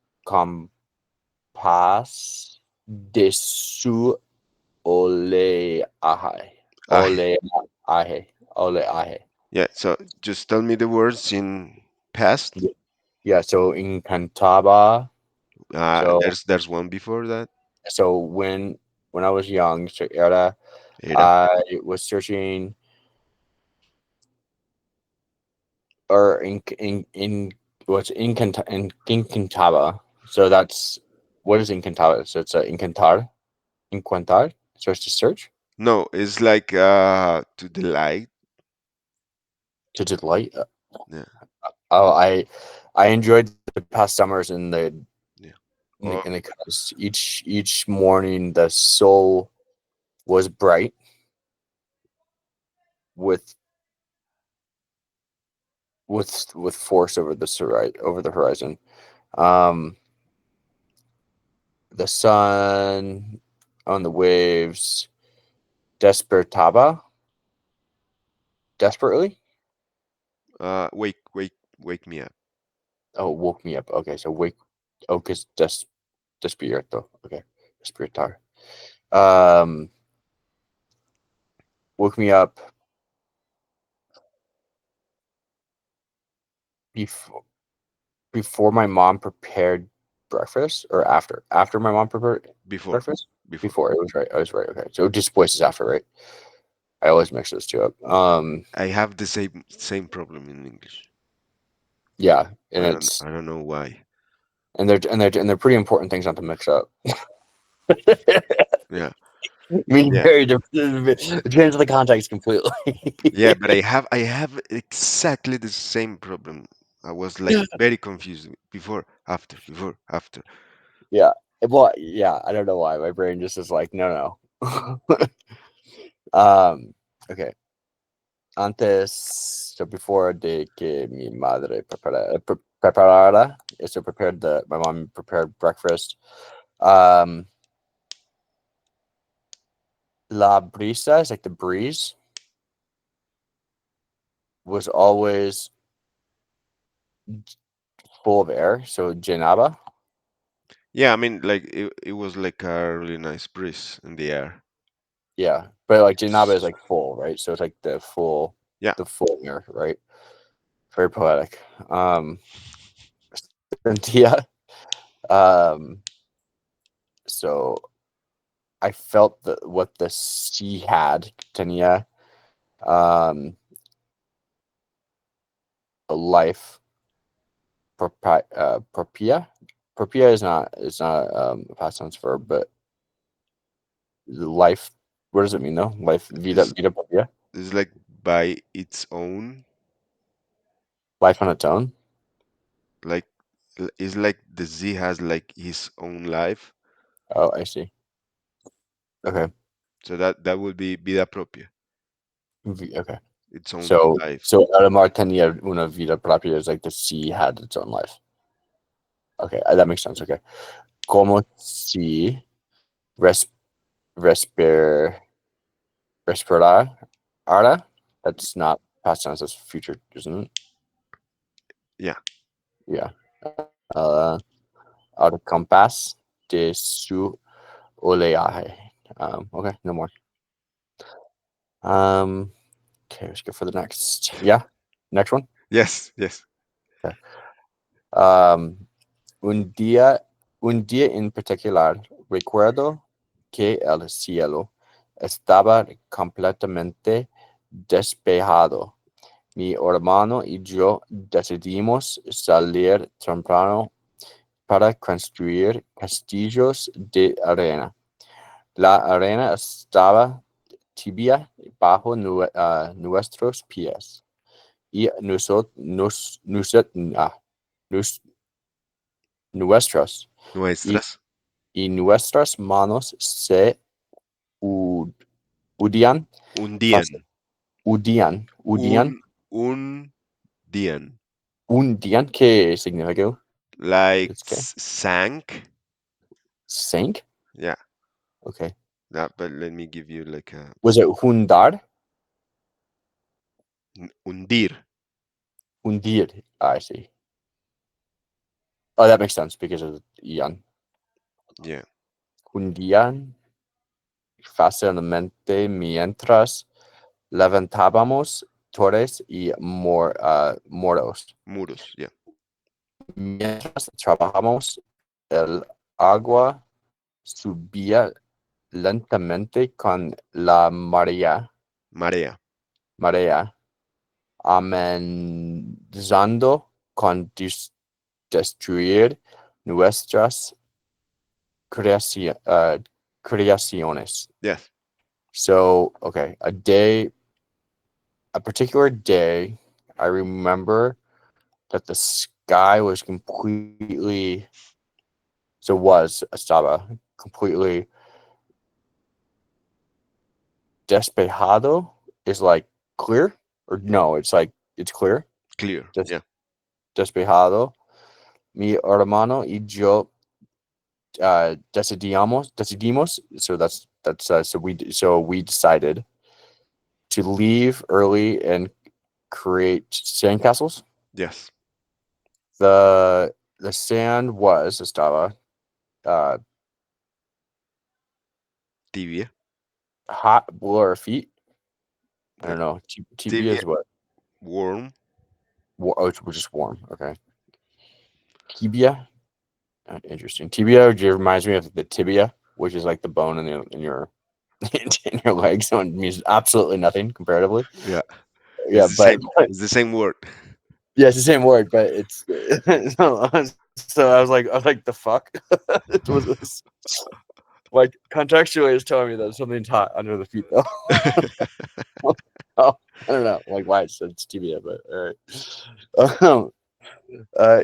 compás de su oleaje, Aje. oleaje. Yeah, so just tell me the words in past. Ye- Yeah, so encantaba. So There's one before that. so when I was young, so era, Era. I was searching or in what's Incantaba. So that's what is Incantaba? So it's a Incantar. So it's to search, No, it's like to delight. to delight. Yeah, Oh, I enjoyed the past summers yeah. in Oh, the coast. Each morning the soul was bright with with force over the horizon. Um, the sun on the waves despertaba desperately. wake me up. Oh, woke me up. Okay, so wake. Oh, cause despierto. Okay, despertar. Um, woke me up before before my mom prepared breakfast, or after my mom prepared Before, breakfast. before. Before, it was right. I was right. Okay, so just voices after, right? I always mix those two up. I have the same problem in English. Yeah, and I don't it's I don't know why. and they're pretty important things not to mix up. Yeah, Mean yeah, very different. It depends on the context completely. yeah. But I have exactly the same problem. I was like very confused before, after, before, after. Yeah. Well, yeah. I don't know why my brain just is like, no, no. um. Okay. Antes. So before de que mi madre preparara, so prepared my mom prepared breakfast. Um, La brisa is like the breeze was always full of air. So llenaba, Yeah, I mean, like it was like a really nice breeze in the air. yeah. But like llenaba is It's, like full, right? So it's like yeah, the full air, right? Very poetic. Sentia. Um, so I felt what the sea had tenía a life propia. Propia is not a past tense verb, but life. What does it mean though? Life it's vida propia. it's like by its own, Life on its own. like it's like the Z has like his own life. Oh, I see. Okay. So that would be vida propia, Okay. its own So life. so el mar tenía una vida propia is like the sea had its own life. Okay, that makes sense. Okay. Como si res respir respirar ara. That's not past tense. That's future, isn't it? Yeah. Yeah. Al compás de su oleaje. Okay, no more. Um, okay, let's go for the next. Yeah, next one. Yes, yes. Okay. Um, un día, un día en particular, recuerdo que el cielo estaba completamente despejado. Mi hermano y yo decidimos salir temprano para construir castillos de arena. La arena estaba tibia bajo nuestros pies y nus- nuestras y, Nuestras. y nuestras manos se hu- hundían, Un fácil, día. hundían, Un día. hundían. ¿Qué significa? Like It's okay. sank. Sank. Yeah. Okay. That, but let me give you like a Was it hundar? hundir. Hundir. I see. Oh, that makes sense because of ian. Yeah. Hundían fácilmente mientras levantábamos torres y muros. Muros. Yeah. Mientras trabajamos, el agua subía lentamente con la Marea. marea, amenazando con destruir nuestras creaciones. Yes. So, okay, a particular day, I remember that the sky was completely, so was estaba completely despejado is like clear or no, it's like it's clear. Clear. Des, Yeah. despejado. Mi hermano y yo decidimos. So so we decided to leave early and create sandcastles. Yes. The sand was estaba uh, Tibia. hot below our feet. I don't Like know. Tibia tibia. is what? Warm. Oh, it's just warm. Okay. Tibia. Interesting. Tibia reminds me of the tibia, which is like the bone in your in your leg. So it means absolutely nothing comparatively. Yeah. Yeah, but It's the same word. yeah, it's the same word, but it's so I was like the fuck. It was this, like contextually it's telling me that something's hot under the feet though. Oh, I don't know like why it said tibia, but all right.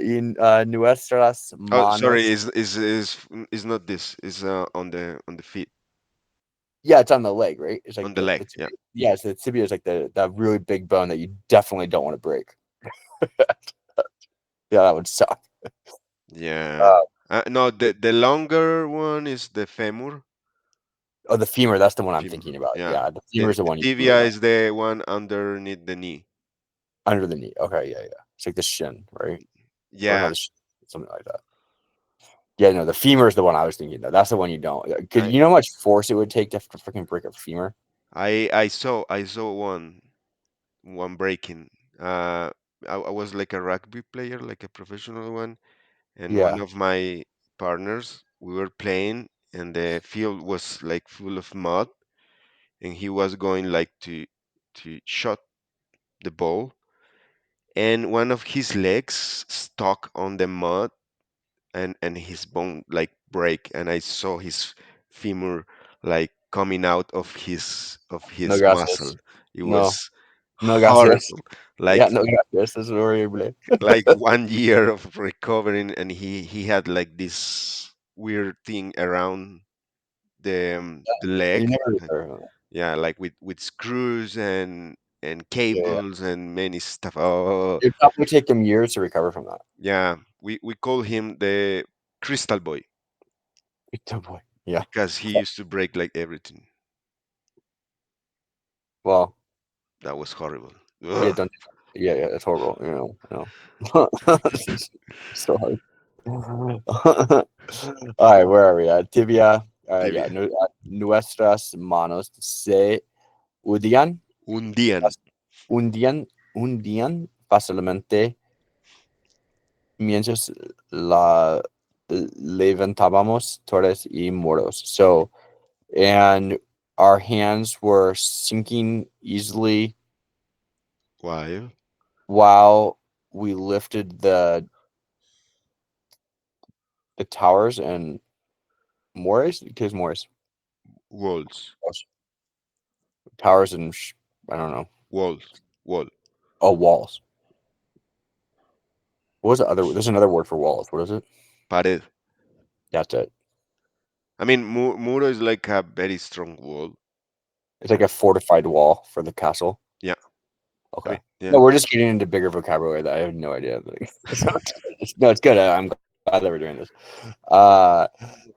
In nuestras Oh, sorry. manos. Is not this. Is on the feet. Yeah, it's on the leg, right? It's like on the leg. the Yeah, tibia. Yeah, so the tibia is like that really big bone that you definitely don't want to break. Yeah, that would suck. yeah. Uh, No, the longer one is the femur. oh, the femur, that's the one I'm Femur. thinking about. Yeah. Yeah, the femur is the The one you really tibia don't is the one underneath the knee. under the knee. Okay, yeah, yeah. It's like the shin, right? Or Yeah, not the shin, something like that. Yeah, no, the femur is the one I was thinking of. That's the one you don't. Because I you know how much force it would take to freaking break a femur? I saw one breaking. Uh, I was like a rugby player, like a professional one, and one Yeah. of my partners, we were playing, and the field was like full of mud, and he was going like to shot the ball, and one of his legs stuck on the mud, and his bone like break, and I saw his femur like coming out of No, his muscle. gracias. It No, was no, gracias. horrible. Yeah, Like no, gracias. Es horrible. 1 year of recovering, and he had like this weird thing around the You leg. never uh, recover. Yeah, like with screws and Yeah, yeah. cables and many stuff. Oh, It'd probably take them years to recover from that. yeah. We call him the Crystal Boy Good boy. Yeah. because he used to break like everything. Well, That was horrible. yeah, Ugh. don't. Yeah, yeah, it's horrible. So hard. All right, where are we at? Tibia. Yeah, Tibia. nuestras manos se hundían, Hundían. hundían, hundían fácilmente mientras la levantábamos torres y muros. So, and our hands were sinking easily While while we lifted the towers and mores. Because mores, walls. towers and I don't know. Walls. Wall. Oh, walls. What was the other? There's another word for walls. What is it? Pared. That's it. I mean, muro is like a very strong wall. It's like a fortified wall for the castle. Yeah. Okay. Okay. Yeah. No, we're just getting into bigger vocabulary that I have no idea. Like, no, it's good. I'm glad that we're doing this. Uh,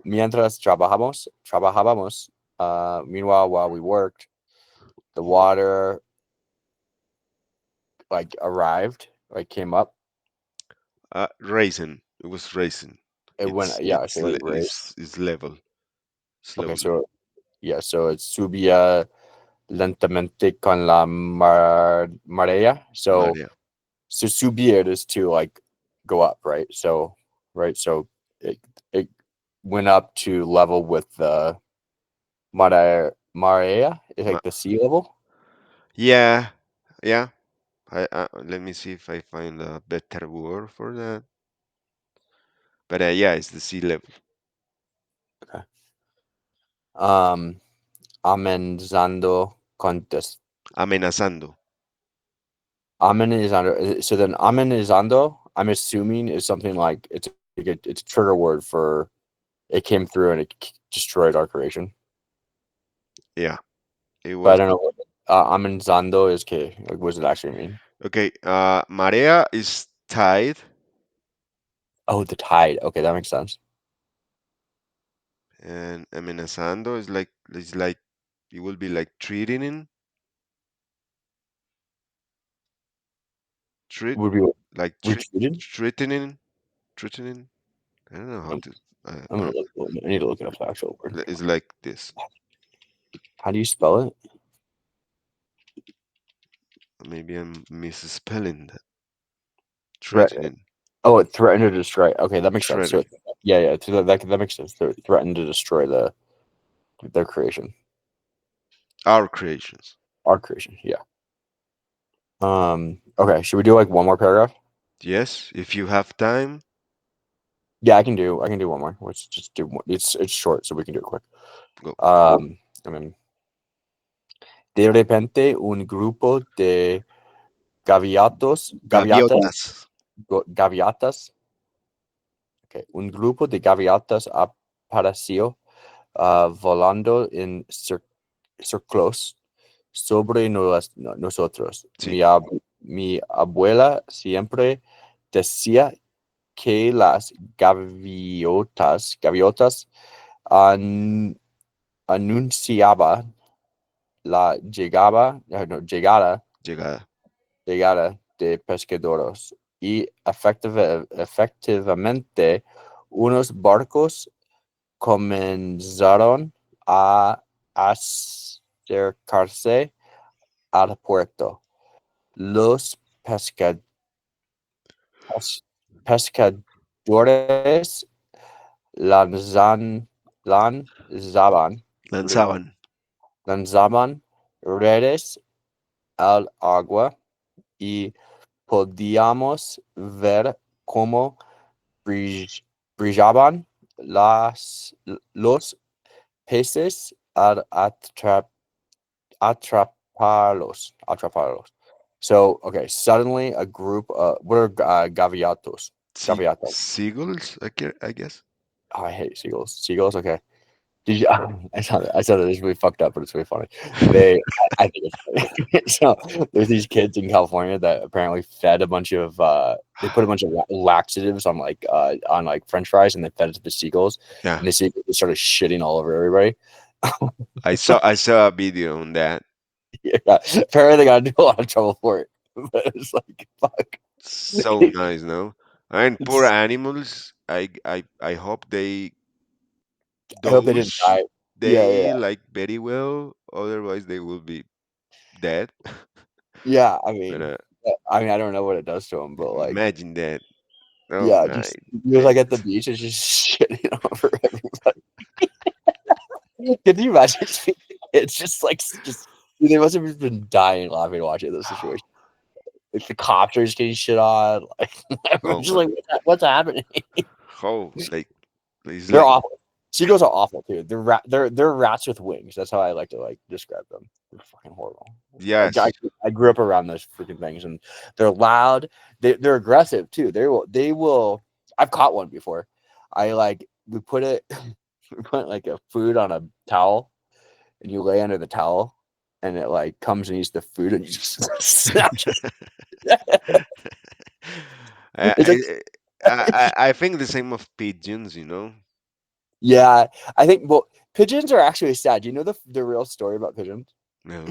mientras trabajábamos. Meanwhile, while we worked, the water like arrived, like came up. Raisin. It was raisin. It went. Yeah. So it raised. It's level Okay. slowly. So yeah. So it subía lentamente con la marea. Maria. So subir is to like go up, right? So right, so it went up to level with the marea is Ma like the sea level. yeah. Yeah. Let me see if I find a better word for that. But yeah, it's the sea level. Okay. Um, amenazando contest. Amenazando. Amenazando. So then amenazando, I'm assuming is something like it's a trigger word for it came through and it destroyed our creation. Yeah. It But I was don't know what amenazando is. Okay, like what does it actually mean? okay. Marea is tide, Oh, the tide. Okay, that makes sense. and amenazando is like it will be like threatening, treat Would be like retreated. threatening, threatening. I don't know how I'm, to. I'm gonna look. I need to look it up the actual word. It's like this. How do you spell it? Maybe I'm misspelling that. Threat. Threatening, Oh, it threatened to destroy. Okay, that makes sense. So, threaten. yeah, yeah. So that makes sense. They threatened to destroy their creation, Our creations. our creation. Yeah. Okay. Should we do like one more paragraph? Yes, if you have time, Yeah, I can do one more. Let's just do one. It's short, so we can do it quick. go. I mean, de repente un grupo de Gaviotas. gaviatas. Okay, un grupo de gaviotas apareció volando en so close sobre nosotros. Sí, Mi abuela siempre decía que las gaviotas an- anunciaban la llegada. llegada de pescadores y efectivamente unos barcos comenzaron a acercarse al puerto. Los pes- pescadores lanzan, lanzaban, Lanzaban. lanzaban redes al agua y podíamos ver cómo brillaban los peces al atraparlos. So, okay, suddenly a group, what are gaviatos? Gaviatos. Seagulls, I guess. Oh, I hate seagulls. Seagulls, okay. Did you? I saw that. It's really fucked up, but it's really funny. They, I think it's funny. So there's these kids in California that apparently fed a bunch of. They put a bunch of laxatives on like French fries, and they fed it to the seagulls, Yeah, and the seagulls just started shitting all over everybody. I saw a video on that. Yeah, apparently they got into a lot of trouble for it. But it's like fuck. So nice, no? And poor It's, animals. I hope I hope they didn't those die. Yeah, yeah, they like very well. Otherwise, they will be dead. yeah. But I mean, I don't know what it does to them, but like. imagine that. Oh Yeah, my just you're like at the beach, it's just shitting over everybody. Can you imagine it's just like just dude, they must have just been dying laughing watching this situation. Like the cops are just getting shit on. Like oh everyone's just my. like, what's happening? How like it's They're like awful. Seagulls are awful too. They're rats with wings. That's how I like to like describe them. They're fucking horrible. I, I, yes. I grew up around those freaking things, and they're loud. They're aggressive too. They will. I've caught one before. I like we put it we put like a food on a towel, and you lay under the towel, and it like comes and eats the food, and you just snatch it. I, It's like I I think the same of pigeons, you know. yeah. I think well, pigeons are actually sad. Do you know the real story about pigeons? No.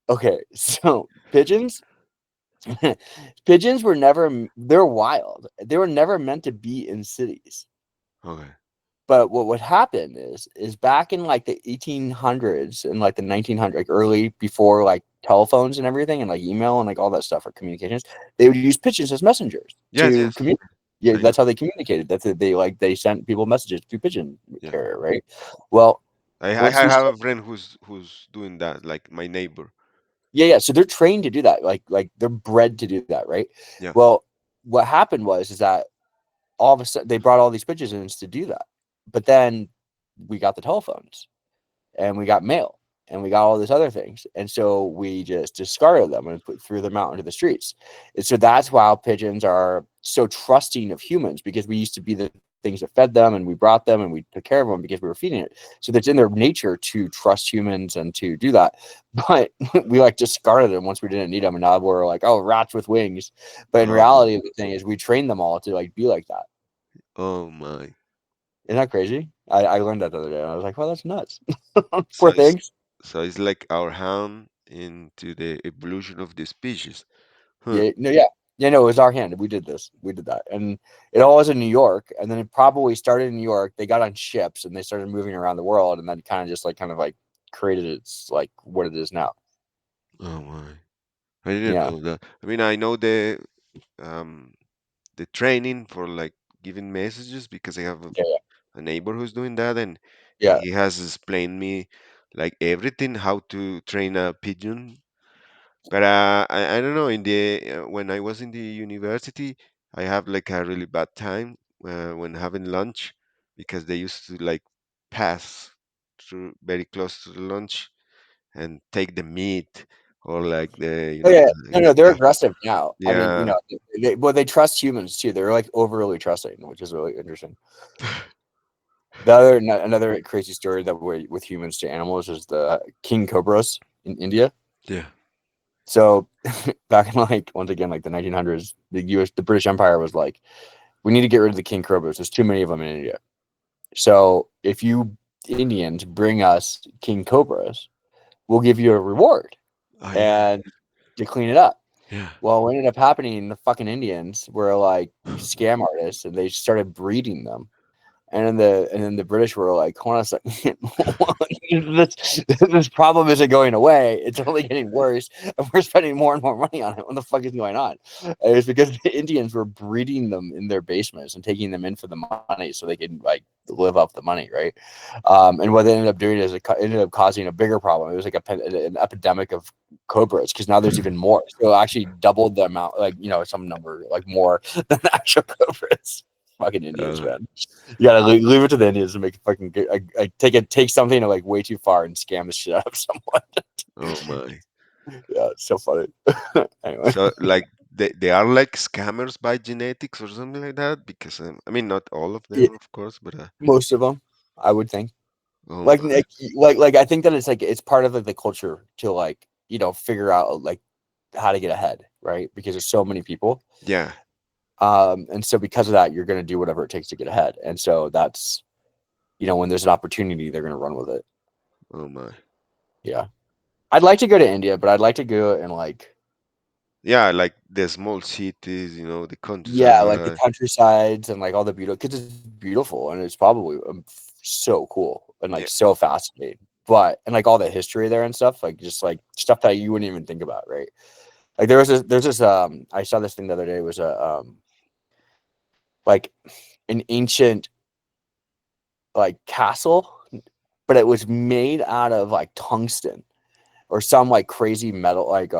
Okay, so pigeons pigeons were never they're wild. They were never meant to be in cities. Okay. But what would happen is back in like the 1800s and like the 1900s, like early before like telephones and everything and like email and like all that stuff for communications, they would use pigeons as messengers Yes, to yes. communicate. Yeah, I know. that's how they communicated. That's it. They like they sent people messages through pigeon Yeah. carrier, right? Well, I once these have a friend who's doing that, like my neighbor. yeah, yeah. So they're trained to do that. Like they're bred to do that, right? Yeah. Well, what happened was is that all of a sudden they brought all these pigeons to do that. But then we got the telephones and we got mail and we got all these other things. And so we just discarded them and threw them out into the streets. And so that's why pigeons are so trusting of humans because we used to be the things that fed them and we brought them and we took care of them because we were feeding it. So that's in their nature to trust humans and to do that. But we like discarded them once we didn't need them. And now we're like, oh, rats with wings. But in Oh my. reality, the thing is we trained them all to like be like that. Oh my. Isn't that crazy? I learned that the other day. And I was like, well, that's nuts. So Poor it's things. so it's like our hand into the evolution of the species. Huh. Yeah, no, yeah. Yeah, no, it was our hand. We did this. We did that. And it all was in New York. And then it probably started in New York. They got on ships and they started moving around the world and then kind of like created its like what it is now. Oh my. I didn't Yeah. know that. I mean, I know um the training for like giving messages because I have Yeah. a neighbor who's doing that, and Yeah. he has explained me like everything how to train a pigeon. But I don't know. In the when I was in the university, I have like a really bad time when having lunch because they used to like pass through very close to the lunch and take the meat or like the Oh yeah. No, the no, they're aggressive now. I mean, yeah. well, they trust humans too. They're like overly trusting, which is really interesting. Another crazy story that we with humans to animals is the king cobras in India. Yeah. So back in like once again like the 1900s, the British Empire was like, we need to get rid of the king cobras. There's too many of them in India. So if you Indians bring us king cobras, we'll give you a reward Oh yeah. and to clean it up. Yeah. Well, what ended up happening, the fucking Indians were like scam artists and they started breeding them. And then the British were like, hold on a second, this problem isn't going away. It's only getting worse, and we're spending more and more money on it. What the fuck is going on? And it's because the Indians were breeding them in their basements and taking them in for the money so they could like live off the money, right? And what they ended up doing is ended up causing a bigger problem. It was like an epidemic of cobras because now there's even more. So it actually doubled the amount, like some number like more than the actual cobras. Fucking Indians, Uh, man. You gotta leave it to the Indians to make it fucking good. Take something like way too far and scam the shit out of someone. oh my. Yeah, it's so funny. Anyway, So like they are like scammers by genetics or something like that because I mean not all of yeah, them of course, but most of them, I would think. oh Like, my. like, like, I think that it's like it's part of like the culture to like figure out like how to get ahead, right? Because there's so many people, Yeah. and so because of that, you're gonna do whatever it takes to get ahead, and so that's when there's an opportunity, they're gonna run with it. Oh my. Yeah, I'd like to go to India, but I'd like to go and like Yeah, like the small cities, the yeah, like the countryside. countrysides and like all the beautiful because it's beautiful and it's probably so cool and like Yeah. so fascinating. But and like all the history there and stuff, like just like stuff that you wouldn't even think about, right? Like there's this I saw this thing the other day. It was a like an ancient like castle, but it was made out of like tungsten or some like crazy metal like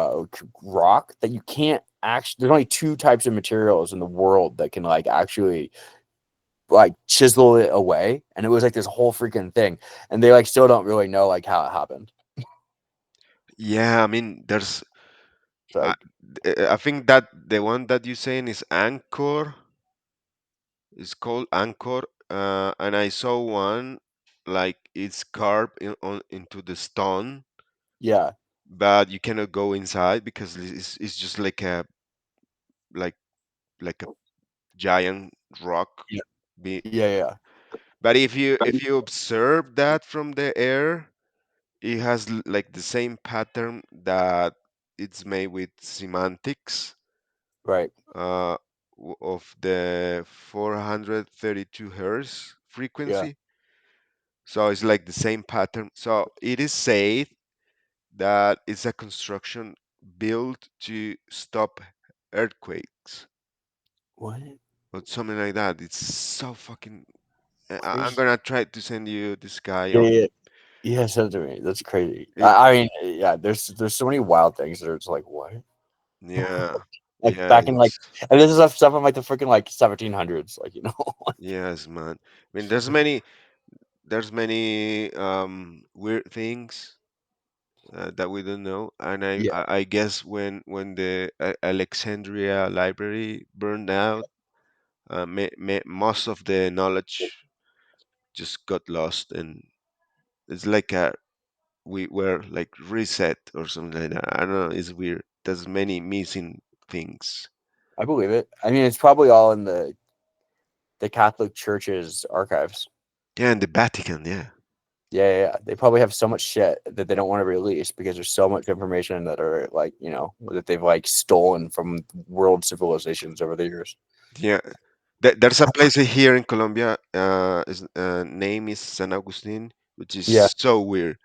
rock that you can't actually. There's only two types of materials in the world that can like actually like chisel it away, and it was like this whole freaking thing, and they like still don't really know like how it happened. Yeah, I mean there's So I, like I think that the one that you're saying is Angkor. It's called Angkor, and I saw one like it's carved into the stone, yeah, but you cannot go inside because it's just like like a giant rock. yeah, Be, yeah, yeah, but if you observe that from the air, it has like the same pattern that it's made with semantics right, uh, of the 432 hertz yeah. frequency. So it's like the same pattern. So it is said that it's a construction built to stop earthquakes What or something like that. It's so fucking. I'm crazy? gonna try to send you this guy Yeah, on. yeah, yeah. Send it to me. That's crazy. It, I mean, yeah. There's so many wild things that are just like what, yeah, like yeah, back in like, it's and this is stuff from like the freaking like 1700s, like yes, man. I mean, there's many weird things that we don't know, and I, yeah. I I guess when the Alexandria library burned out, most of the knowledge just got lost, and it's like we were like reset or something like that. I don't know. It's weird. There's many missing things. I believe it. I mean, it's probably all in the Catholic Church's archives. Yeah, in the Vatican. Yeah. Yeah, yeah, yeah. They probably have so much shit that they don't want to release because there's so much information that are like, that they've like stolen from world civilizations over the years. Yeah. There's a place here in Colombia. Name is San Agustin, which is Yeah. so weird.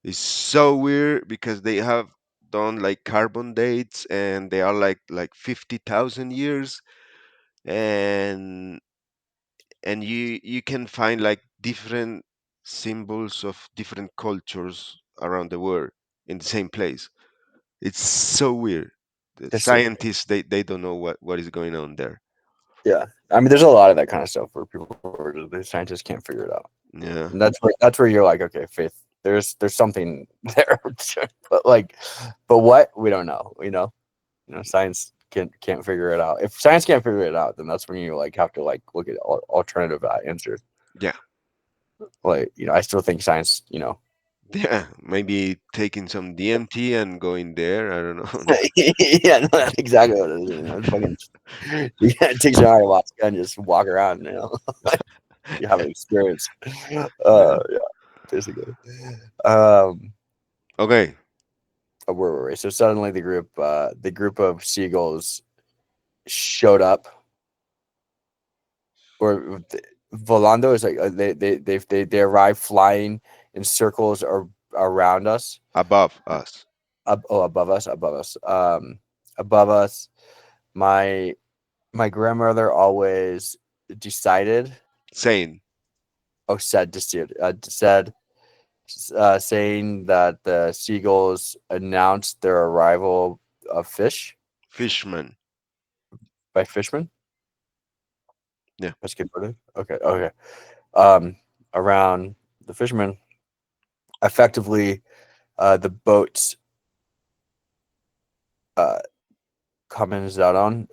It's so weird because they have done like carbon dates, and they are like 50,000 years, and you can find like different symbols of different cultures around the world in the same place. It's so weird. The That's so weird. scientists they don't know what is going on there. Yeah. I mean, there's a lot of that kind of stuff where people are the scientists can't figure it out. And Yeah. that's where you're like, okay, faith, there's something there. But like, but what? We don't know, science can't figure it out. If science can't figure it out, then that's when you like have to like look at alternative answers. Yeah. Like, I still think science, Yeah, maybe taking some DMT and going there. I don't know. yeah, no, that's exactly what it is. It's fucking, yeah, it takes you an ayahuasca and just walk around, you have an experience. Yeah. Yeah, basically. Um, Okay. where were we? So suddenly the group of seagulls showed up, or volando is like they arrive flying in circles around us, Above us. above us, above us. My my grandmother always decided, Saying said, saying that the seagulls announced their arrival of fish fishman. by fishermen. Yeah. Let's get rid of. Okay, okay. Um, around the fishermen, effectively, the boats uh, Comenzaron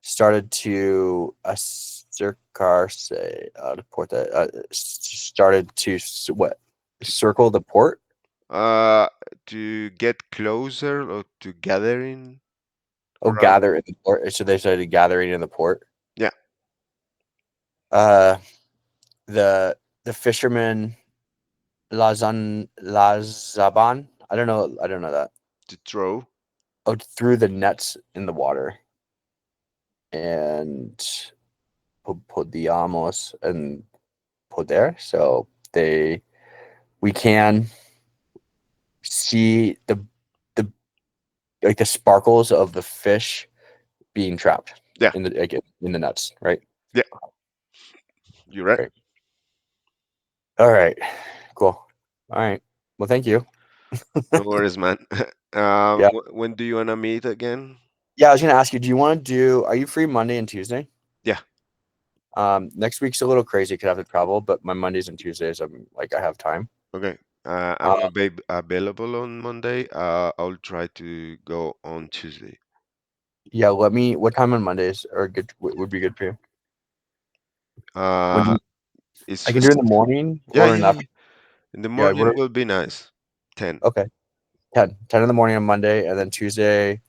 started to circarse port that started to what circle the port. Uh, to get closer or to gathering Oh, around. gather in the port. So they started gathering in the port. Yeah. Uh, the fishermen Lazaban. I don't know that. To throw. Oh, threw the nets in the water and podíamos and poder. So we can see the like the sparkles of the fish being trapped Yeah. in the like, in the nets, right? Yeah. You're right. Great. All right. Cool. All right. Well, thank you. No worries, man. Yeah. When do you wanna meet again? Yeah, I was gonna ask you, do you want to are you free Monday and Tuesday? Yeah. Next week's a little crazy because I have to travel, but my Mondays and Tuesdays, I have time. Okay. Uh, I'm available on Monday. I'll try to go on Tuesday. yeah, what time on Mondays are good, would be good for you? When do Uh, you, it's I can do it in just the morning yeah, or in yeah, the yeah. In the yeah, morning will be nice. 10. okay. 10 in the morning on Monday, and then Tuesday,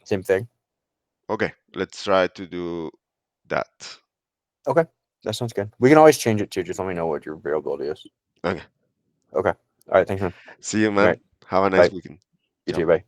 same thing. Okay, let's try to do that. Okay. That sounds good. We can always change it too. Just let me know what your availability is. Okay. Okay. All right. Thanks, man. See you, All man. right. Have a nice Bye. weekend. You Ciao. too. Bye.